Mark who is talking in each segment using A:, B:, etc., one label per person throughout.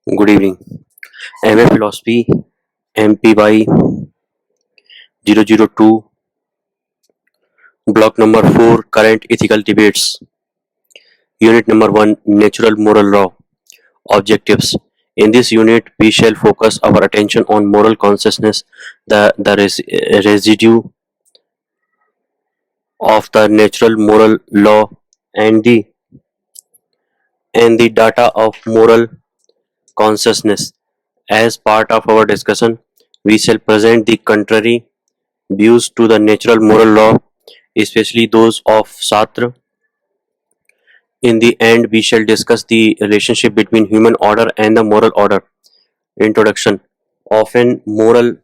A: Good evening. MA Philosophy MPY 002 Block number 4 Current Ethical Debates. Unit number 1 Natural Moral Law. Objectives. In this unit, we shall focus our attention on moral consciousness, the residue of the natural moral law, and the data of moral consciousness. As part of our discussion, we shall present the contrary views to the natural moral law, especially those of Sartre. In the end, we shall discuss the relationship between human order and the moral order. Introduction. Often moral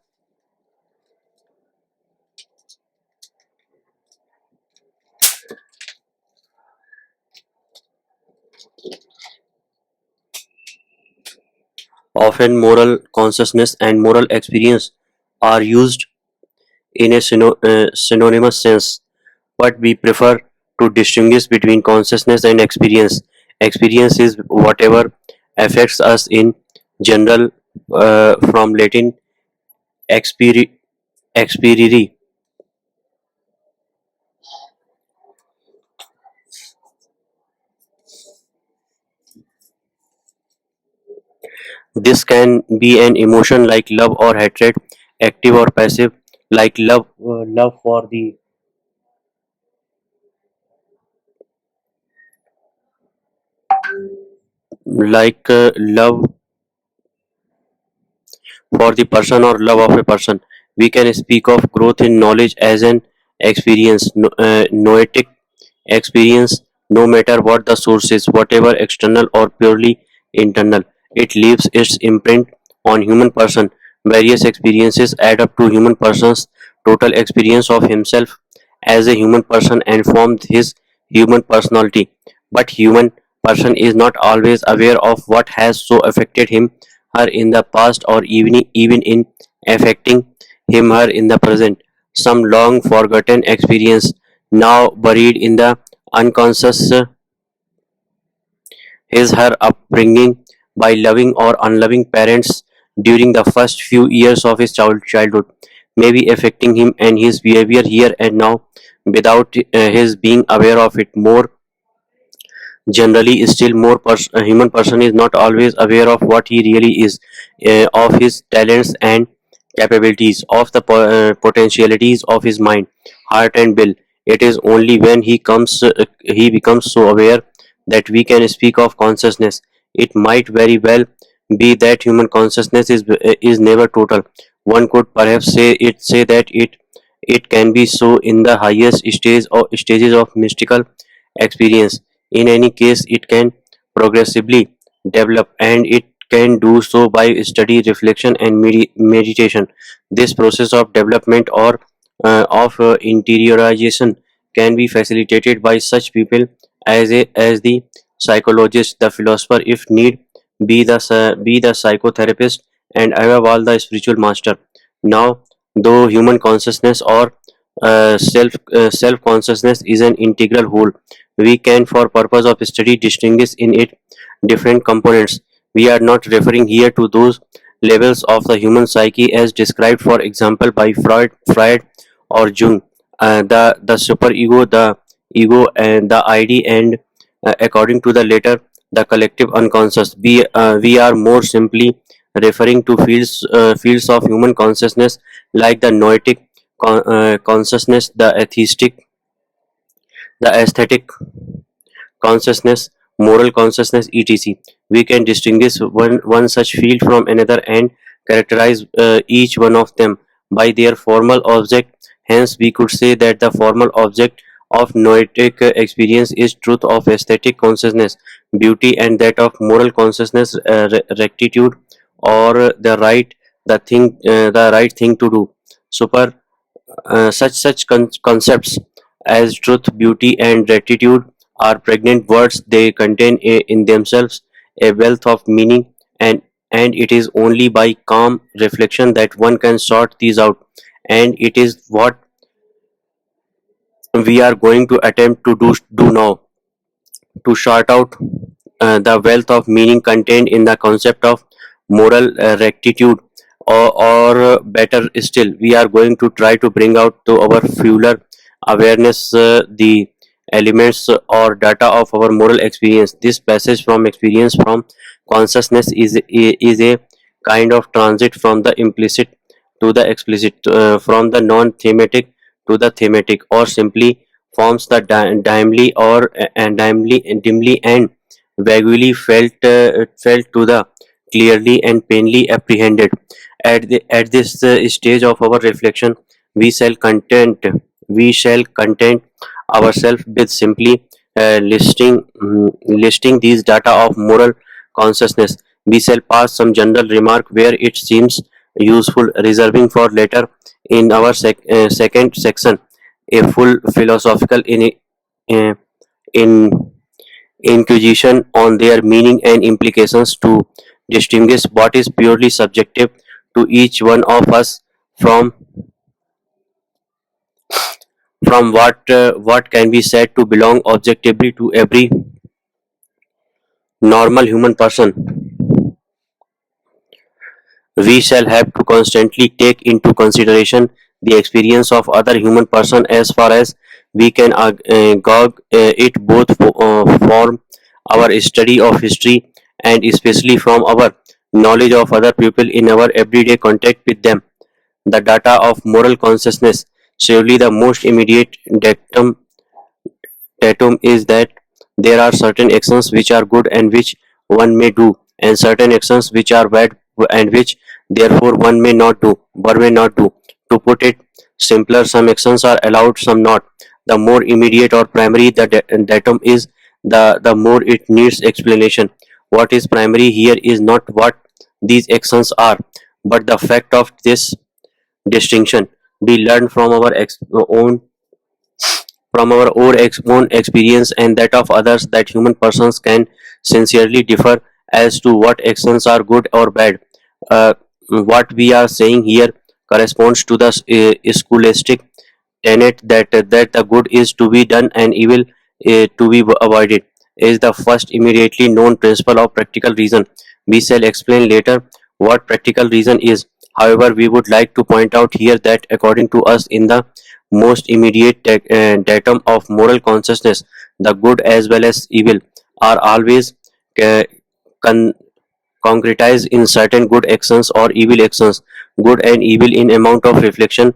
A: Often moral consciousness and moral experience are used in a synonymous sense, but we prefer to distinguish between consciousness and experience. Experience is whatever affects us in general, from Latin experi experire. This can be an emotion like love or hatred, active or passive, like love for the love for the person or love of a person. We can speak of growth in knowledge as an experience, noetic experience, no matter what the source is, whatever external or purely internal. It leaves its imprint on human person. Various experiences add up to human person's total experience of himself as a human person and form his human personality. But human person is not always aware of what has so affected him her in the past or even in affecting him her in the present. Some long forgotten experience now buried in the unconscious is her upbringing by loving or unloving parents during the first few years of his childhood may be affecting him and his behavior here and now without his being aware of it. More generally, still more a human person is not always aware of what he really is, of his talents and capabilities, of the potentialities of his mind, heart and will. It is only when he becomes so aware that we can speak of consciousness. It might very well be that human consciousness is never total. One could perhaps say that it can be so in the highest stages of mystical experience. In any case, it can progressively develop, and it can do so by study, reflection, and meditation. This process of development or of interiorization can be facilitated by such people as the psychologist, the philosopher, if need be the psychotherapist, and above all the spiritual master. Now, though human consciousness or self consciousness is an integral whole, we can for purpose of study distinguish in it different components. We are not referring here to those levels of the human psyche as described for example by Freud or Jung, the superego, the ego and the id, and according to the latter the collective unconscious. We are more simply referring to fields of human consciousness like the noetic consciousness, the atheistic, the aesthetic consciousness, moral consciousness, etc. We can distinguish one such field from another and characterize each one of them by their formal object. Hence, we could say that the formal object of noetic experience is truth of aesthetic consciousness, beauty, and that of moral consciousness, rectitude, or the right thing to do. Super such concepts as truth, beauty, and gratitude are pregnant words. They contain in themselves a wealth of meaning, and it is only by calm reflection that one can sort these out. And it is what we are going to attempt to do now, to sort out the wealth of meaning contained in the concept of moral rectitude, or better still, we are going to try to bring out to our fuller awareness the elements or data of our moral experience. This passage from experience from consciousness is a kind of transit from the implicit to the explicit, from the non-thematic to the thematic, or simply forms the dimly and vaguely felt to the clearly and plainly apprehended. At this stage of our reflection, we shall content ourselves with simply listing these data of moral consciousness. We shall pass some general remark where it seems useful, reserving for later in our second section a full philosophical uh, in inquisition on their meaning and implications to distinguish what is purely subjective to each one of us from what can be said to belong objectively to every normal human person. We shall have to constantly take into consideration the experience of other human person as far as we can gauge it both from our study of history and especially from our knowledge of other people in our everyday contact with them. The data of moral consciousness, surely the most immediate datum is that there are certain actions which are good and which one may do, and certain actions which are bad and which therefore one may not do. To put it simpler, some actions are allowed, some not. The more immediate or primary the datum is, the more it needs explanation. What is primary here is not what these actions are, but the fact of this distinction. We learn from our own experience and that of others that human persons can sincerely differ as to what actions are good or bad. Uh, what we are saying here corresponds to the scholastic tenet that the good is to be done and evil to be avoided is the first immediately known principle of practical reason. We shall explain later what practical reason is. However, we would like to point out here that according to us, in the most immediate datum of moral consciousness, the good as well as evil are always uh, con- concretized in certain good actions or evil actions. Good and evil in amount of reflection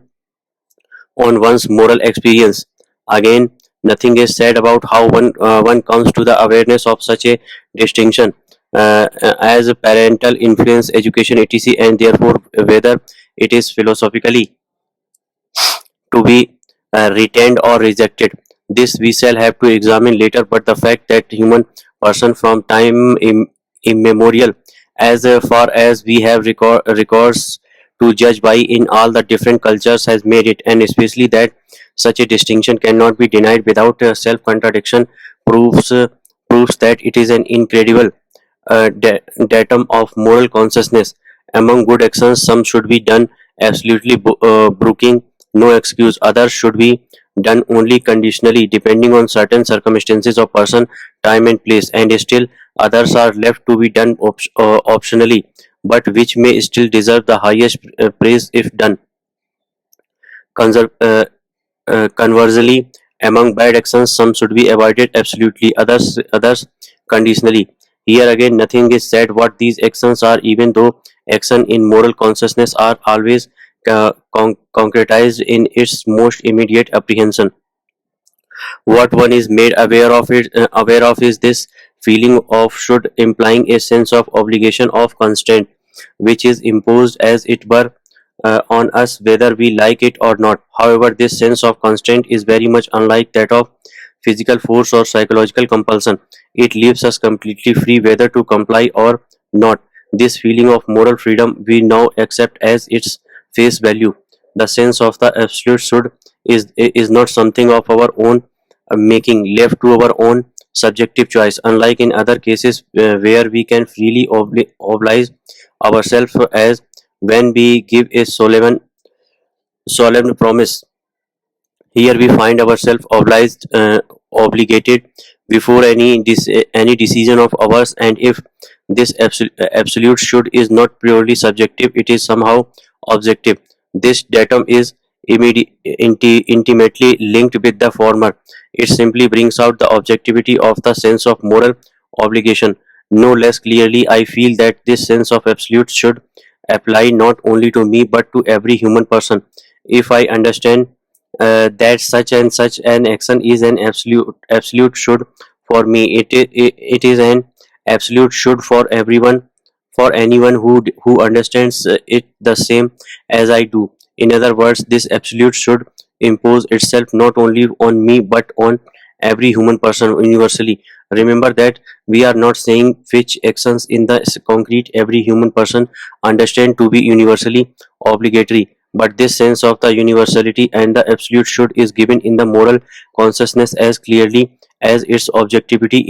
A: on one's moral experience. Again, nothing is said about how one comes to the awareness of such a distinction as parental influence, education, etc., and therefore whether it is philosophically to be retained or rejected. This we shall have to examine later, but the fact that human person from time immemorial, as far as we have records to judge by in all the different cultures, has made it, and especially that such a distinction cannot be denied without self contradiction, proves that it is an incredible datum of moral consciousness. Among good actions, some should be done absolutely brooking no excuse. Others should be done only conditionally, depending on certain circumstances of person, time, and place. And still, others are left to be done optionally, but which may still deserve the highest praise if done. Conser- uh, Conversely, among bad actions, some should be avoided absolutely, others conditionally. Here again, nothing is said what these actions are, even though action in moral consciousness are always concretized in its most immediate apprehension. What one is made aware of is this feeling of should, implying a sense of obligation of constraint, which is imposed as it were on us whether we like it or not. However, this sense of constraint is very much unlike that of physical force or psychological compulsion. It leaves us completely free whether to comply or not. This feeling of moral freedom we now accept as its face value. The sense of the absolute should is not something of our own making, left to our own subjective choice, unlike in other cases where we can freely oblige ourselves, as when we give a solemn promise. Here we find ourselves obligated before any decision of ours, and if This absolute should is not purely subjective, it is somehow objective. This datum is intimately linked with the former. It simply brings out the objectivity of the sense of moral obligation. No less clearly, I feel that this sense of absolute should apply not only to me but to every human person. If I understand that such and such an action is an absolute should for me, it is an absolute should for everyone, for anyone who understands it the same as I do. In other words, this absolute should impose itself not only on me but on every human person universally. Remember that we are not saying which actions in the concrete every human person understand to be universally obligatory, but this sense of the universality and the absolute should is given in the moral consciousness as clearly as its objectivity.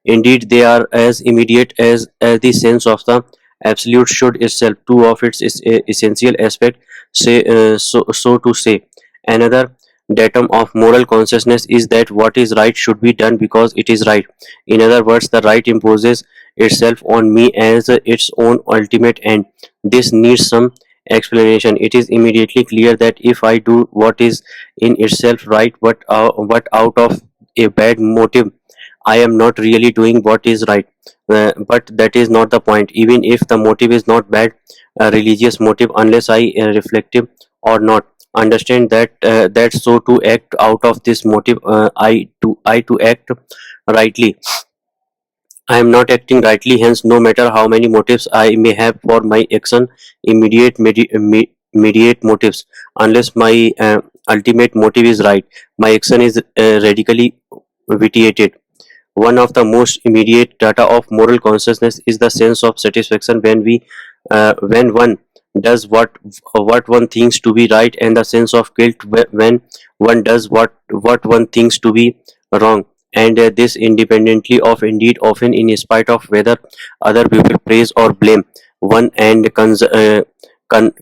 A: Indeed, they are as immediate as the sense of the absolute should itself. Two of its essential aspect, so to say. Another datum of moral consciousness is that what is right should be done because it is right. In other words, the right imposes itself on me as its own ultimate end. This needs some explanation. It is immediately clear that if I do what is in itself right, but out of a bad motive, I am not really doing what is right. But that is not the point. Even if the motive is not bad, a religious motive, unless I reflective or not understand that so to act out of this motive, I to act rightly. I am not acting rightly. Hence, no matter how many motives I may have for my action, immediate motives, unless my ultimate motive is right, my action is radically vitiated. One of the most immediate data of moral consciousness is the sense of satisfaction when one does what one thinks to be right, and the sense of guilt when one does what one thinks to be wrong. And this independently of, indeed often in spite of, whether other people praise or blame one. And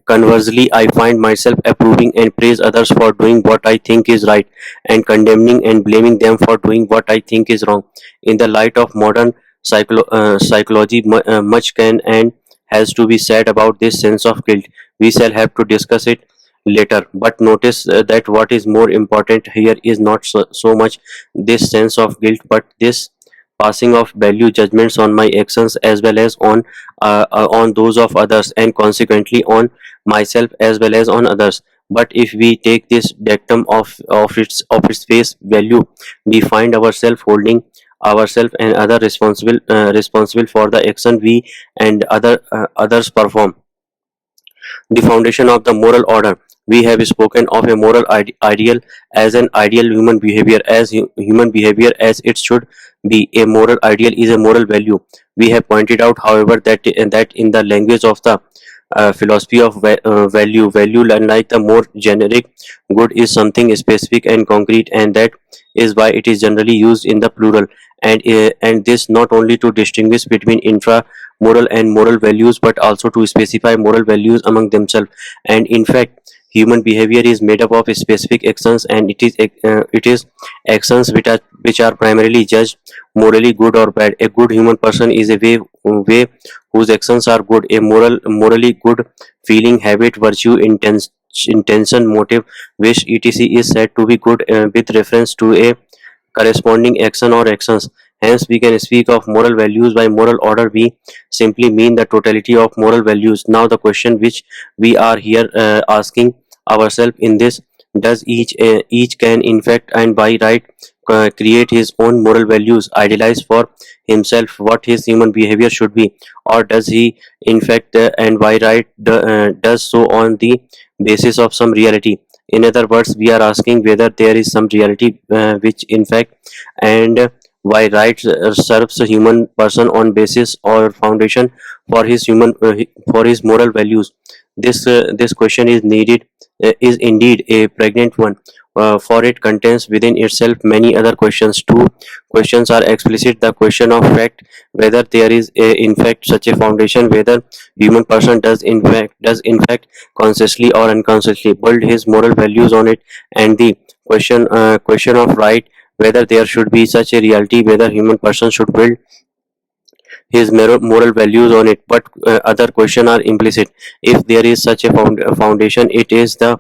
A: conversely, I find myself approving and praise others for doing what I think is right, and condemning and blaming them for doing what I think is wrong. In the light of modern psychology, much can and has to be said about this sense of guilt. We shall have to discuss it later. But notice that what is more important here is not so much this sense of guilt, but this passing of value judgments on my actions as well as on those of others, and consequently on myself as well as on others. But if we take this dictum of its face value, we find ourselves holding ourselves and other responsible for the action we and others perform. The foundation of the moral order. We have spoken of a moral ideal as an ideal human behavior, as human behavior as it should be. A moral ideal is a moral value. We have pointed out, however, that in the language of the philosophy of value, unlike the more generic, good is something specific and concrete, and that is why it is generally used in the plural. And this not only to distinguish between infra moral and moral values, but also to specify moral values among themselves. And in fact, human behavior is made up of specific actions, and it is actions which are primarily judged morally good or bad. A good human person is a way whose actions are good. A morally good feeling, habit, virtue, intention, motive, wish, etc. is said to be good with reference to a corresponding action or actions. Hence, we can speak of moral values. By moral order, we simply mean the totality of moral values. Now, the question which we are here asking ourselves in this: does each can in fact and by right create his own moral values, idealize for himself what his human behavior should be, or does he in fact and by right does so on the basis of some reality? In other words, we are asking whether there is some reality which in fact and why right serves a human person on basis or foundation for his for his moral values. This question is indeed a pregnant one, for it contains within itself many other questions. Two questions are explicit: the question of fact, whether there is in fact such a foundation, whether human person does in fact consciously or unconsciously build his moral values on it, and the question of right, whether there should be such a reality, whether human person should build his moral values on it, but other questions are implicit. If there is such a foundation, it is the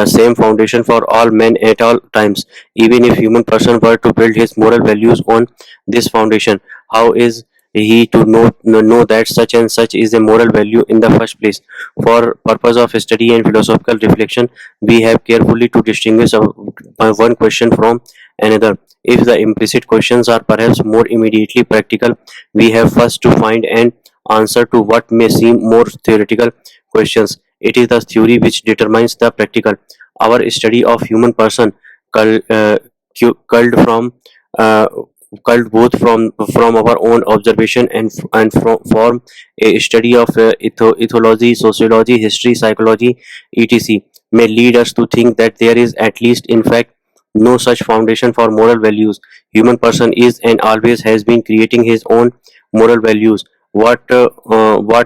A: same foundation for all men at all times. Even if human person were to build his moral values on this foundation, how is he to know that such and such is a moral value in the first place? For purpose of study and philosophical reflection, we have carefully to distinguish one question from another. If the implicit questions are perhaps more immediately practical, we have first to find an answer to what may seem more theoretical questions. It is the theory which determines the practical. Our study of human person cull- uh, culled from uh, culled both from our own observation and from form a study of ethology, sociology, history, psychology, etc. may lead us to think that there is at least in fact no such foundation for moral values. Human person is and always has been creating his own moral values. What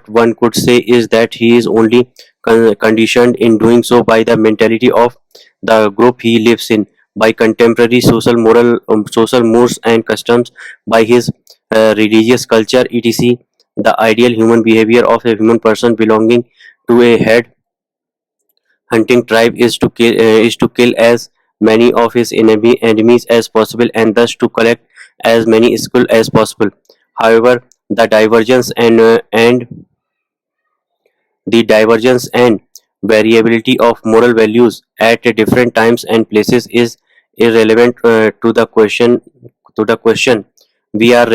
A: one could say is that he is only conditioned in doing so by the mentality of the group he lives in, by contemporary social mores and customs, by his religious culture, etc. The ideal human behavior of a human person belonging to a head hunting tribe is to kill as many of his enemies as possible and thus to collect as many skull as possible. However, the divergence and variability of moral values at different times and places is irrelevant to the question we are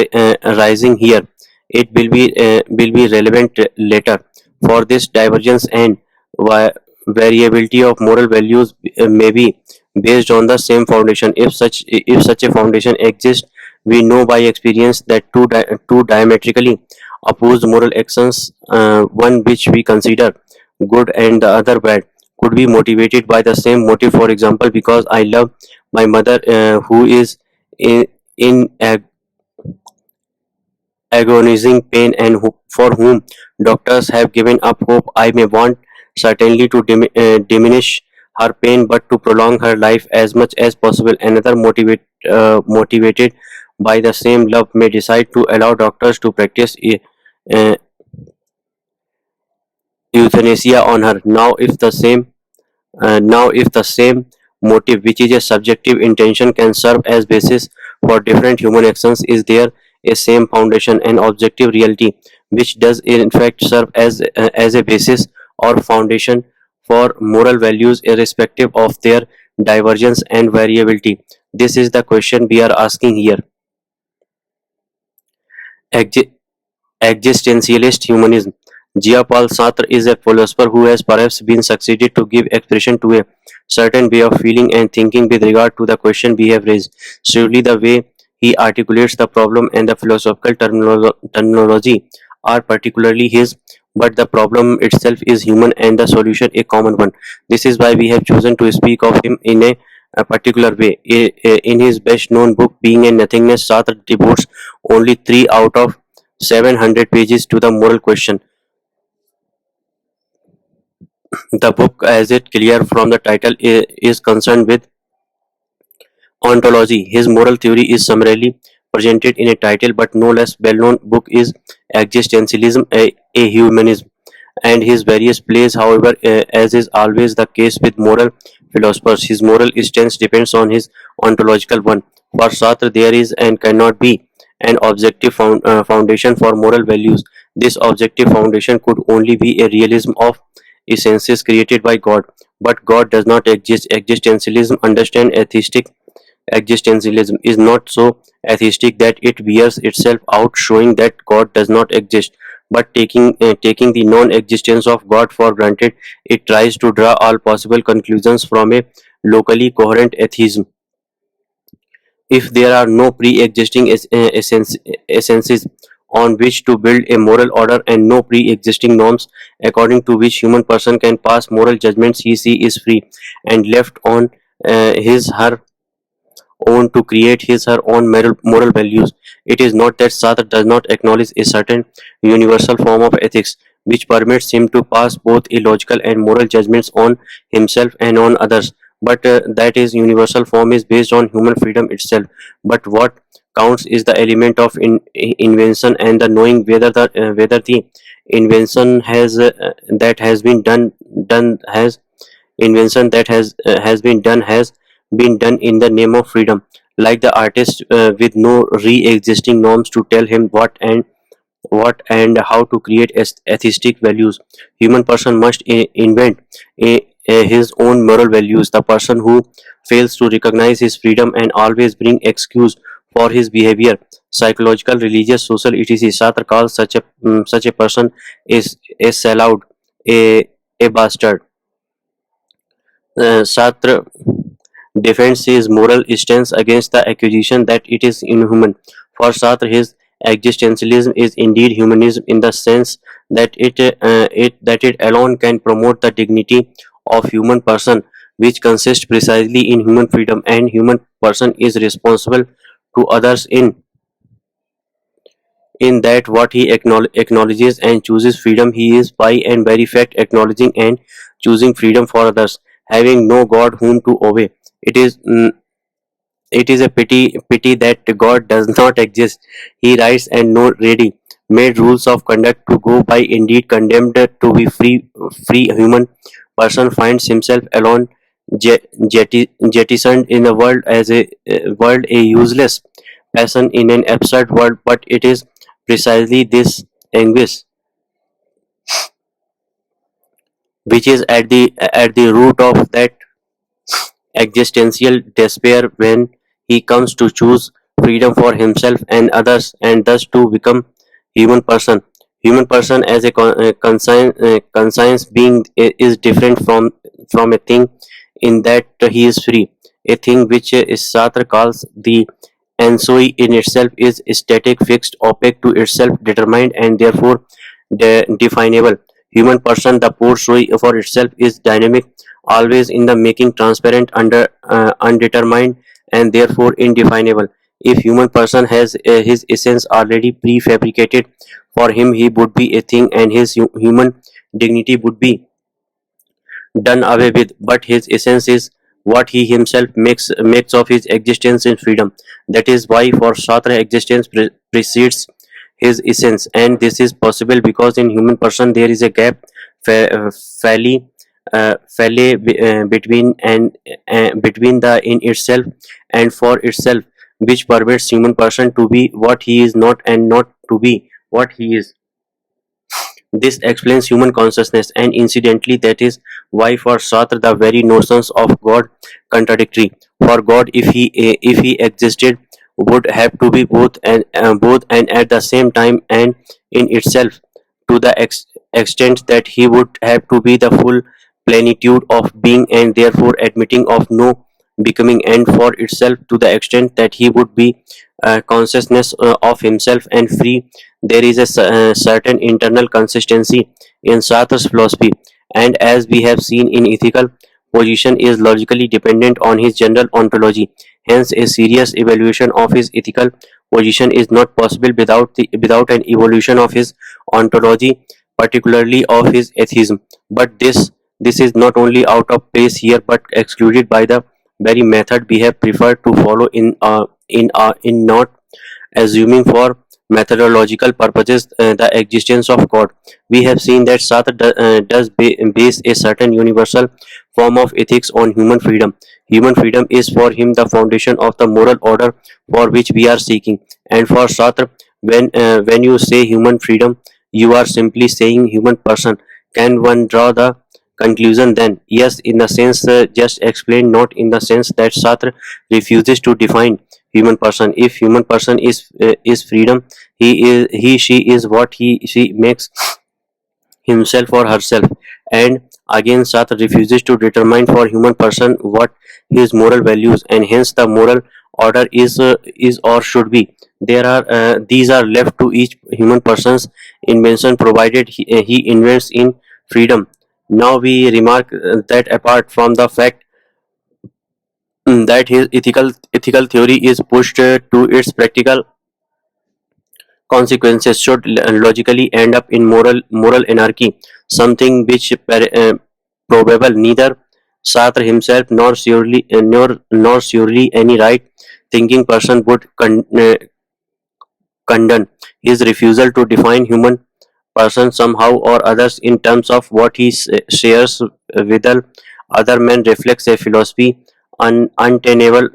A: raising here. It will be relevant later. For this divergence and va- variability of moral values may be based on the same foundation. If such a foundation exists, we know by experience that two diametrically opposed moral actions, one which we consider good and the other bad, could be motivated by the same motive. For example, because I love my mother, who is in, in agonizing pain and for whom doctors have given up hope, I may want certainly to diminish her pain but to prolong her life as much as possible. Another motivated by the same love may decide to allow doctors to practice uh, euthanasia on her. Now, if the same motive, which is a subjective intention, can serve as basis for different human actions, is there a same foundation and objective reality which does in fact serve as a basis or foundation for moral values irrespective of their divergence and variability? This is the question we are asking here. Exi- Existentialist humanism. Jean-Paul Sartre is a philosopher who has perhaps been succeeded to give expression to a certain way of feeling and thinking with regard to the question we have raised. Surely the way he articulates the problem and the philosophical terminology are particularly his, but the problem itself is human and the solution a common one. This is why we have chosen to speak of him in a particular way. In his best known book, Being and Nothingness, Sartre devotes only 3 out of 700 pages to the moral question. The book, as it clear from the title, is concerned with ontology. His moral theory is summarily presented in a title, but no less well-known book is Existentialism, a Humanism, and his various plays. However, as is always the case with moral philosophers, his moral stance depends on his ontological one. For Sartre, there is and cannot be an objective foundation for moral values. This objective foundation could only be a realism of essences created by God. But God does not exist. Existentialism understand atheistic existentialism is not so atheistic that it wears itself out showing that God does not exist, but taking the non-existence of God for granted, it tries to draw all possible conclusions from a locally coherent atheism. If there are no pre-existing essences on which to build a moral order and no pre-existing norms according to which human person can pass moral judgments, he is free and left on his her own to create his her own moral values. It is not that Sartre does not acknowledge a certain universal form of ethics which permits him to pass both illogical and moral judgments on himself and on others, but that is universal form is based on human freedom itself. But what counts is the element of invention and the knowing whether the invention that has been done has invention that has been done has been done in the name of freedom, like the artist with no re-existing norms to tell him what and how to create aesthetic values. Human person must invent his own moral values. The person who fails to recognize his freedom and always bring excuse for his behavior, psychological, religious, social, etc. Sartre calls such a person is a sellout, a bastard. Sartre defends his moral stance against the accusation that it is inhuman. For Sartre, his existentialism is indeed humanism in the sense that it alone can promote the dignity of human person, which consists precisely in human freedom, and human person is responsible to others in that what he acknowledges and chooses freedom. He is by and very fact acknowledging and choosing freedom for others, having no God whom to obey. It is it is a pity that God does not exist. He writes and no ready made rules of conduct to go by, indeed condemned to be free human person finds himself alone, jettisoned in the world as a world, a useless person in an absurd world. But it is precisely this anguish which is at the root of that existential despair when he comes to choose freedom for himself and others, and thus to become human person. Human person as a conscience being is different from a thing in that he is free. A thing which Sartre calls the ensoi in itself is static, fixed, opaque to itself, determined, and therefore definable. Human person, the poor soi for itself, is dynamic, always in the making, transparent, undetermined, and therefore indefinable. If human person has his essence already prefabricated for him, he would be a thing, and his human dignity would be done away with. But his essence is what he himself makes of his existence in freedom. That is why for Sartre existence precedes his essence, and this is possible because in human person there is a gap, fairly between between the in itself and for itself, which permits human person to be what he is not and not to be what he is. This explains human consciousness, and incidentally, that is why for Sartre the very notions of God contradictory. For God, if he existed, would have to be both and at the same time and in itself, to the extent that he would have to be the full plenitude of being and therefore admitting of no becoming end for itself, to the extent that he would be consciousness of himself and free. There is a certain internal consistency in Sartre's philosophy, and as we have seen in ethical position is logically dependent on his general ontology. Hence, a serious evaluation of his ethical position is not possible without an evolution of his ontology, particularly of his atheism. But this is not only out of place here, but excluded by the very method we have preferred to follow in not assuming for methodological purposes the existence of God. We have seen that Sartre does base a certain universal form of ethics on human freedom. Human freedom is for him the foundation of the moral order for which we are seeking. And for Sartre, when you say human freedom, you are simply saying human person. Can one draw the conclusion then? Yes, in the sense just explained, not in the sense that Sartre refuses to define human person. If human person is freedom, he she is what he she makes himself or herself. And again, Sartre refuses to determine for human person what his moral values, and hence the moral order is or should be. There are these are left to each human person's invention, provided he invents in freedom. Now we remark that apart from the fact that his ethical theory is pushed to its practical consequences, should logically end up in moral anarchy, something which probable neither Sartre himself nor surely any right thinking person would condemn his refusal to define human person somehow or others in terms of what he shares with other men reflects a philosophy untenable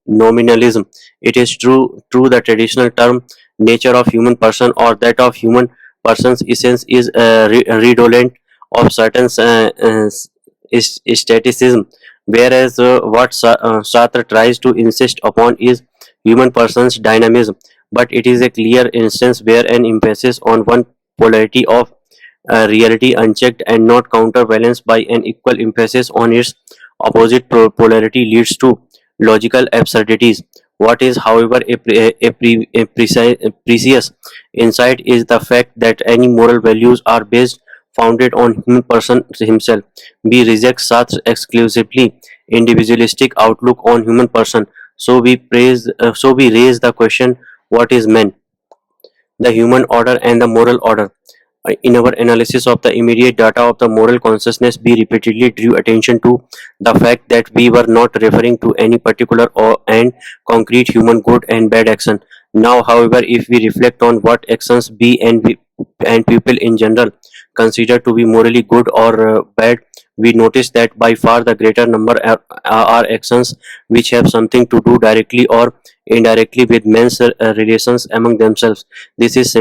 A: nominalism. It is true the traditional term nature of human person or that of human person's essence is redolent of certain staticism, whereas what Sartre tries to insist upon is human person's dynamism, but it is a clear instance where an emphasis on one polarity of reality unchecked and not counterbalanced by an equal emphasis on its opposite polarity leads to logical absurdities. What is, however, a precious insight is the fact that any moral values are based founded on human person himself. We reject such exclusively individualistic outlook on human person. So we raise the question: what is man, the human order, and the moral order? In our analysis of the immediate data of the moral consciousness, we repeatedly drew attention to the fact that we were not referring to any particular or and concrete human good and bad action. Now, however, if we reflect on what actions and people in general consider to be morally good or bad, we notice that by far the greater number are actions which have something to do directly or indirectly with men's relations among themselves. This is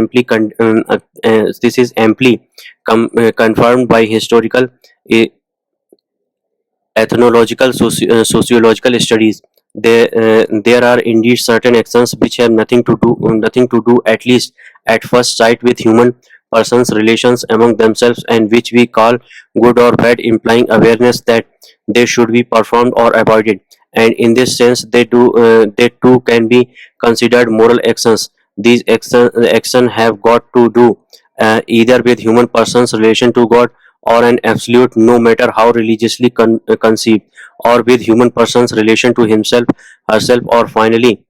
A: this is amply confirmed by historical, uh, ethnological, sociological studies. There are indeed certain actions which have nothing to do, at least at first sight, with human persons' relations among themselves, and which we call good or bad, implying awareness that they should be performed or avoided. And in this sense, they too can be considered moral actions. These action have got to do either with human persons' relation to God or an absolute, no matter how religiously conceived, or with human person's relation to himself, herself, or finally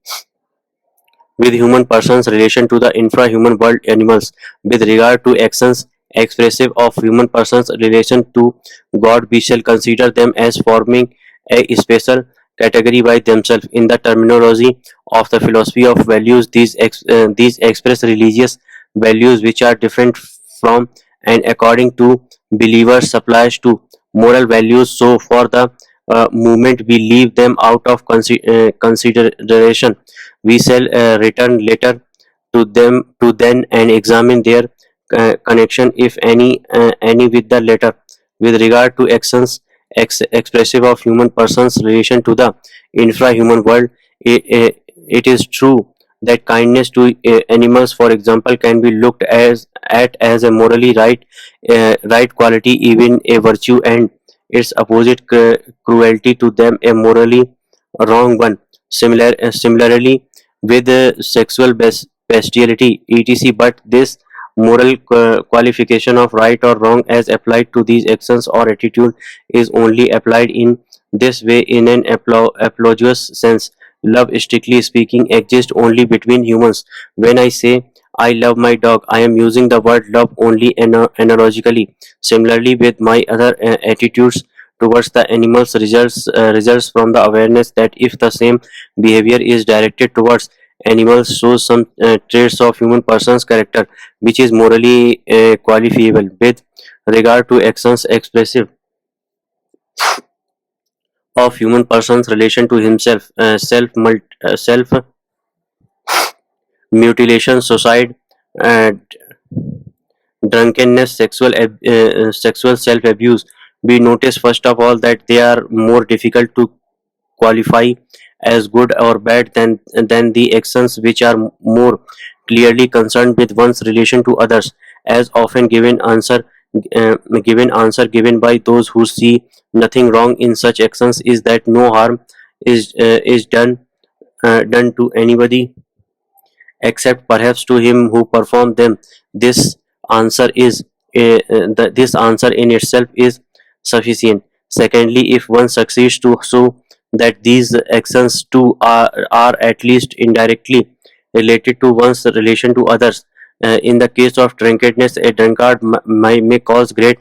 A: with human person's relation to the infrahuman world animals. With regard to actions expressive of human person's relation to God, we shall consider them as forming a special category by themselves. In the terminology of the philosophy of values, these express religious values which are different from and according to believers supplies to moral values. So for the moment we leave them out of consideration. We shall return later to them to then and examine their connection, if any with the latter. With regard to actions expressive of human persons relation to the infrahuman world, it is true that kindness to animals, for example, can be looked at as a morally right quality, even a virtue, and its opposite, cruelty to them, a morally wrong one. Similarly, with sexual bestiality, etc. But this moral qualification of right or wrong as applied to these actions or attitude is only applied in this way in an apologous sense. Love, strictly speaking, exists only between humans. When I say I love my dog, I am using the word love only analogically. Similarly, with my other attitudes towards the animals results from the awareness that if the same behavior is directed towards animals shows some traits of human person's character which is morally qualifiable. With regard to actions expressive of human person's relation to himself, self mutilation, suicide, uh, drunkenness, sexual self abuse, we notice first of all that they are more difficult to qualify as good or bad than the actions which are more clearly concerned with one's relation to others. As often given by those who see nothing wrong in such actions is that no harm is done to anybody except perhaps to him who performed them. This answer is this answer in itself is sufficient. Secondly, if one succeeds to show that these actions too are at least indirectly related to one's relation to others, in the case of drunkenness, a drunkard may cause great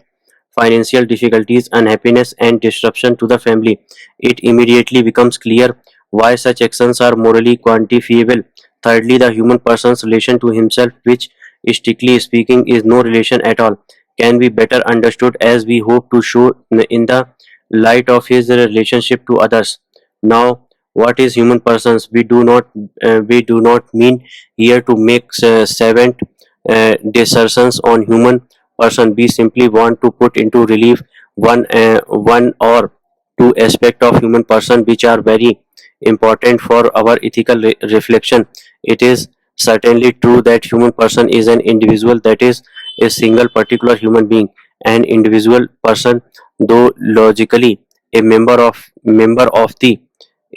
A: financial difficulties, unhappiness, and disruption to the family. It immediately becomes clear why such actions are morally quantifiable. Thirdly, the human person's relation to himself, which strictly speaking is no relation at all, can be better understood as we hope to show in the light of his relationship to others. Now, what is human persons? We do not mean here to make savant dissertations on human person. We simply want to put into relief one or two aspects of human person which are very important for our ethical reflection. It is certainly true that human person is an individual, that is a single particular human being. An individual person, though logically a member of the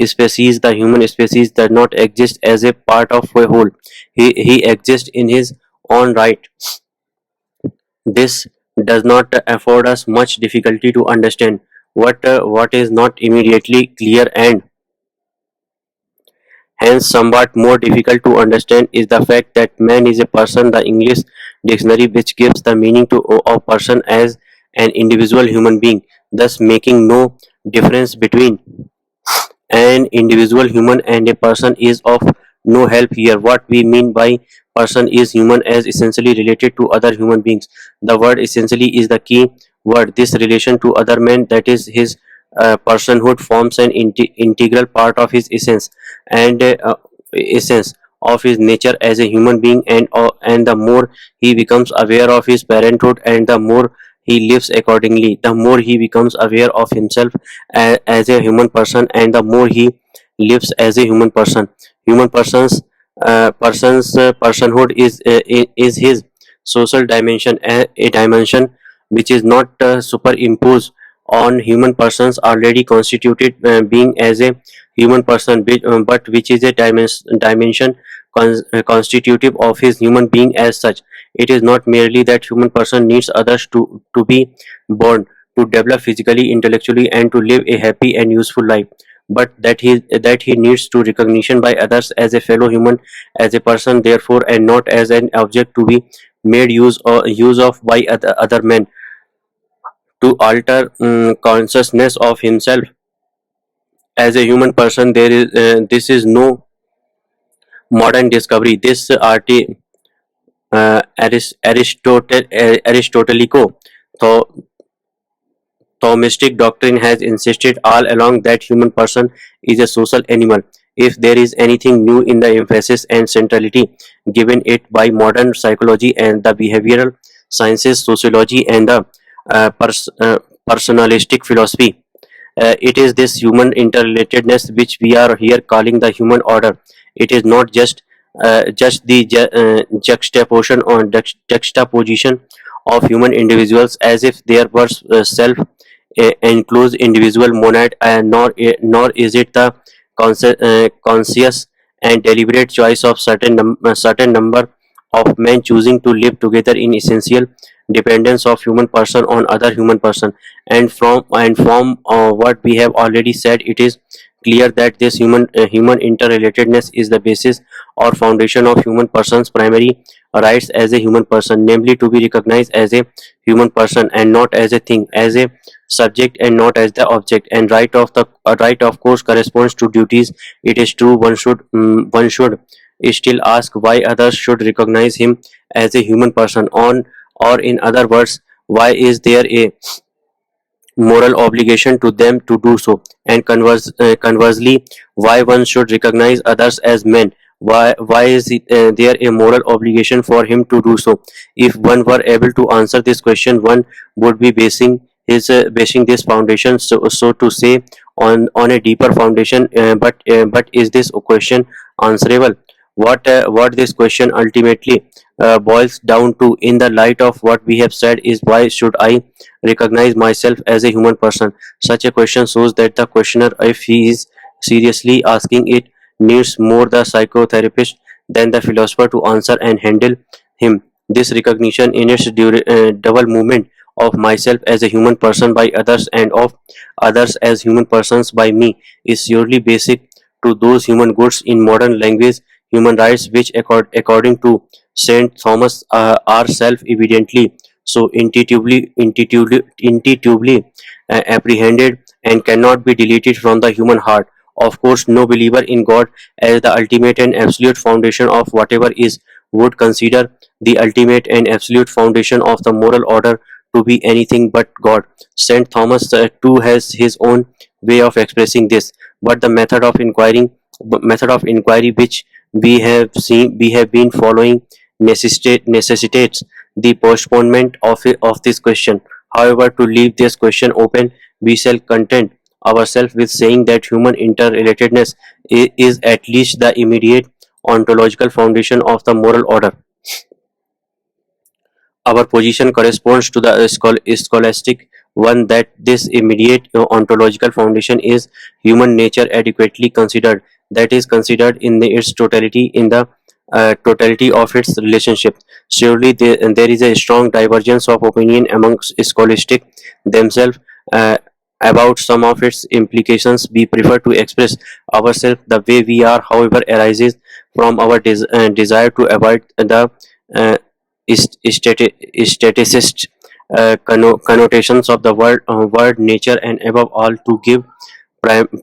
A: species, the human species does not exist as a part of a whole. He exists in his own right. This does not afford us much difficulty to understand what is not immediately clear, and hence somewhat more difficult to understand is the fact that man is a person. The English dictionary, which gives the meaning to a person as an individual human being, thus making no difference between an individual human and a person, is of no help here. What we mean by person is human as essentially related to other human beings. The word essentially is the key word. This relation to other men, that is his personhood, forms an integral part of his essence, and essence of his nature as a human being. And the more he becomes aware of his parenthood, and the more he lives accordingly, the more he becomes aware of himself as a human person, and the more he lives as a human person. Human personhood is his social dimension, a dimension which is not superimposed on human persons already constituted being as a human person, but which is a dimension constitutive of his human being as such. It is not merely that human person needs others to be born, to develop physically, intellectually, and to live a happy and useful life, but that he needs to recognition by others as a fellow human, as a person therefore, and not as an object to be made use of by other men to alter consciousness of himself as a human person. This is no modern discovery. This Aristotelico Tho- Thomistic doctrine has insisted all along that human person is a social animal. If there is anything new in the emphasis and centrality given it by modern psychology and the behavioral sciences, sociology, and the personalistic philosophy, it is this human interrelatedness which we are here calling the human order. It is not just the juxtaposition of human individuals as if there were self enclosed individual monad, and nor is it the conscious and deliberate choice of certain number of men choosing to live together in essential dependence of human person on other human person. And from what we have already said, it is clear that this human interrelatedness is the basis or foundation of human person's primary rights as a human person, namely to be recognized as a human person and not as a thing, as a subject and not as the object. And right of course corresponds to duties. It is true one should still ask why others should recognize him as a human person, on or in other words, why is there a moral obligation to them to do so, and conversely, why one should recognize others as men. Why is there a moral obligation for him to do so? If one were able to answer this question, one would be basing this foundation, so to say, on a deeper foundation. But is this question answerable? What this question ultimately boils down to, in the light of what we have said, is why should I recognize myself as a human person? Such a question shows that the questioner, if he is seriously asking it, needs more the psychotherapist than the philosopher to answer and handle him. This recognition in its double movement of myself as a human person by others, and of others as human persons by me, is surely basic to those human goods, in modern language human rights, which according to Saint Thomas are self-evidently, so intuitively apprehended, and cannot be deleted from the human heart. Of course, no believer in God as the ultimate and absolute foundation of whatever is would consider the ultimate and absolute foundation of the moral order to be anything but God. St. Thomas too has his own way of expressing this, but the method of inquiry which we have been following necessitates the postponement of this question. However, to leave this question open, we shall content ourselves with saying that human interrelatedness is at least the immediate ontological foundation of the moral order. Our position corresponds to the scholastic one that this immediate ontological foundation is human nature adequately considered, that is considered in its totality, in the totality of its relationship. Surely there is a strong divergence of opinion amongst scholastic themselves about some of its implications. We prefer to express ourselves the way we are, however, arises from our desire to avoid the uh, staticist connotations of the word nature, and above all to give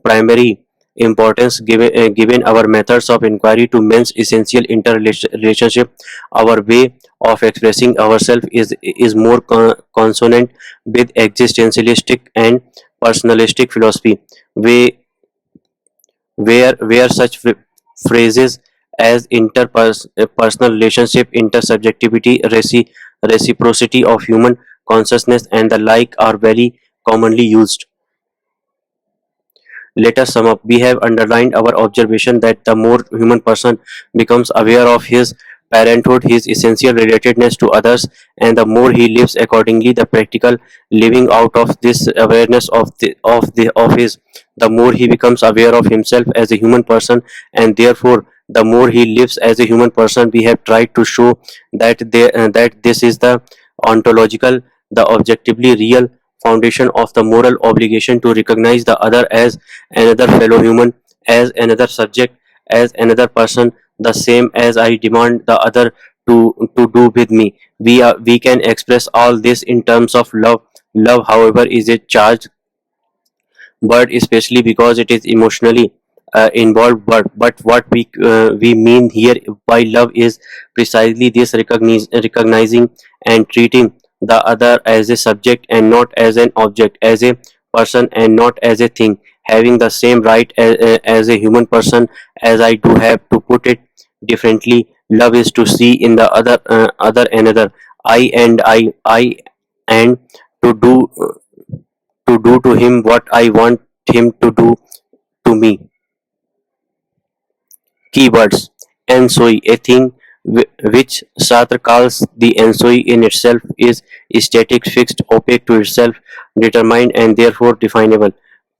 A: primary importance given our methods of inquiry to men's essential interrelationship. Our way of expressing ourselves is more consonant with existentialistic and personalistic philosophy, where where such phrases as interpersonal relationship, intersubjectivity, reciprocity of human consciousness, and the like are very commonly used. Let us sum up. We have underlined our observation that the more human person becomes aware of his parenthood, his essential relatedness to others, and the more he lives accordingly, the practical living out of this awareness of his, the more he becomes aware of himself as a human person, and therefore the more he lives as a human person. We have tried to show that this is the ontological, the objectively real foundation of the moral obligation to recognize the other as another fellow human, as another subject, as another person, the same as I demand the other to do with me. We can express all this in terms of love. Love, however, is a charged word, especially because it is emotionally involved. But what we mean here by love is precisely this: recognizing and treating the other as a subject and not as an object, as a person and not as a thing, having the same right as a human person as I do have. To put it differently, love is to see in the other another I, and to do to him what I want him to do to me. Keywords: ensoi, a thing which Sartre calls the ensoi in itself is static, fixed, opaque to itself, determined, and therefore definable.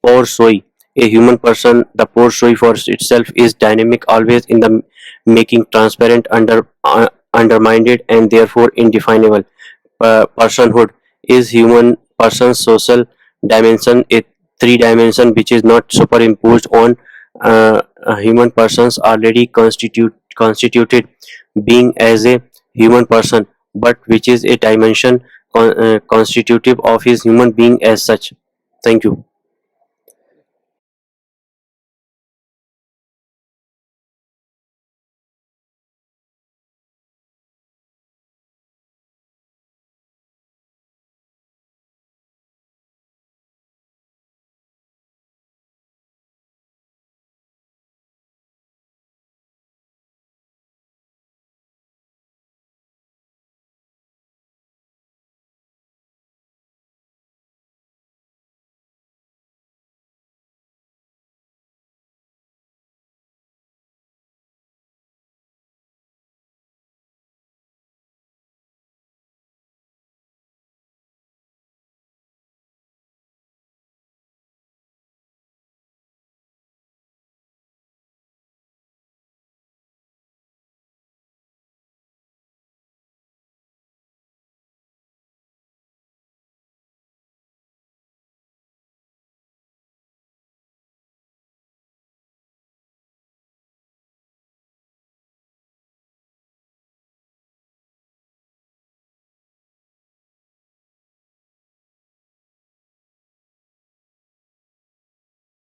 A: Por soi, a human person. The por soi for itself is dynamic, always in the making, transparent, undermined, and therefore indefinable. Personhood is human person's social dimension, a three dimension which is not superimposed on a human person's already constituted being as a human person, but which is a dimension constitutive of his human being as such. Thank you.